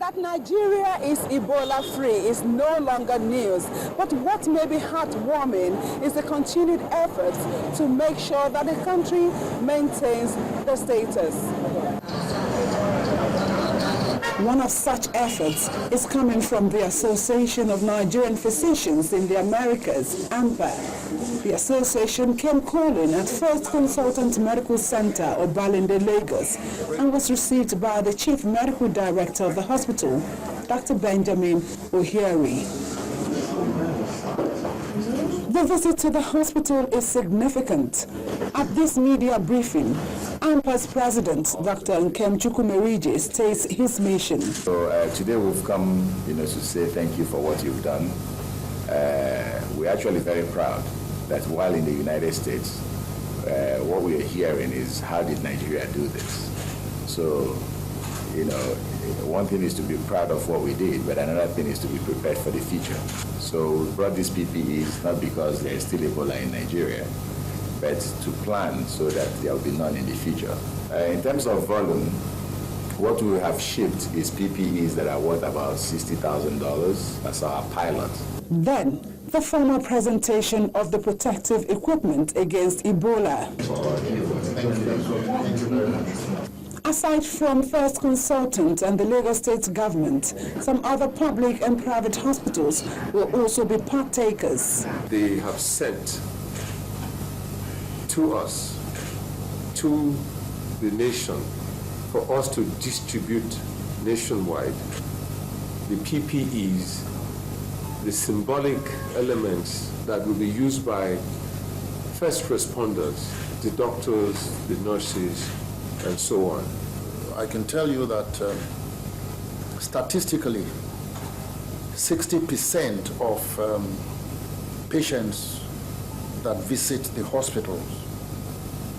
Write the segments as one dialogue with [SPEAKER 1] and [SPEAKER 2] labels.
[SPEAKER 1] That Nigeria is Ebola-free is no longer news, but what may be heartwarming is the continued efforts to make sure that the country maintains the status. One of such efforts is coming from the Association of Nigerian Physicians in the Americas, AMPA. The association came calling at First Consultant Medical Center, Obalende, Lagos, and was received by the Chief Medical Director of the hospital, Dr. Benjamin Ohieri. The visit to the hospital is significant. At this media briefing, AMPA's president, Dr. Nkem Chukwumerije, states his mission.
[SPEAKER 2] So today we've come, to say thank you for what you've done. We're actually very proud that while in the United States, what we are hearing is, how did Nigeria do this? So, one thing is to be proud of what we did, but another thing is to be prepared for the future. So we brought these PPEs not because there is still Ebola in Nigeria, but to plan so that there will be none in the future. In terms of volume, what we have shipped is PPEs that are worth about $60,000. That's our pilot.
[SPEAKER 1] Then, the formal presentation of the protective equipment against Ebola. Aside from First Consultant and the Lagos State government, some other public and private hospitals will also be partakers.
[SPEAKER 3] They have sent to us, to the nation, for us to distribute nationwide the PPEs, the symbolic elements that will be used by first responders, the doctors, the nurses, and so on.
[SPEAKER 4] I can tell you that statistically, 60% of patients that visit the hospitals,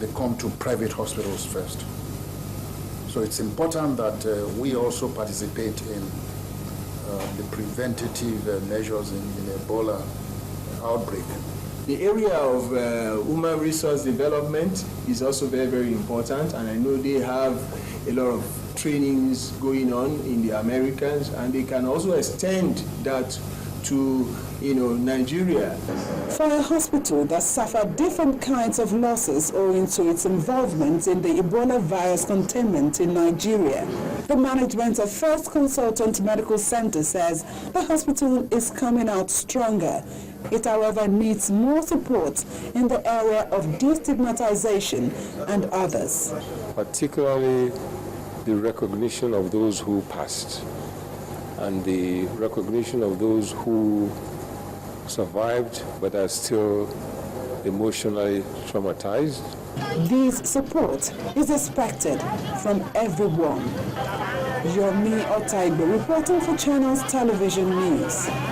[SPEAKER 4] they come to private hospitals first. So it's important that we also participate in the preventative measures in Ebola outbreak.
[SPEAKER 5] The area of human resource development is also very, very important, and I know they have a lot of trainings going on in the Americas, and they can also extend that to Nigeria.
[SPEAKER 1] For a hospital that suffered different kinds of losses owing to its involvement in the Ebola virus containment in Nigeria, the management of First Consultant Medical Center says the hospital is coming out stronger. It, however, needs more support in the area of destigmatization and others.
[SPEAKER 3] Particularly the recognition of those who passed and the recognition of those who survived but are still emotionally traumatized.
[SPEAKER 1] This support is expected from everyone. Yomi Otaibe reporting for Channels Television News.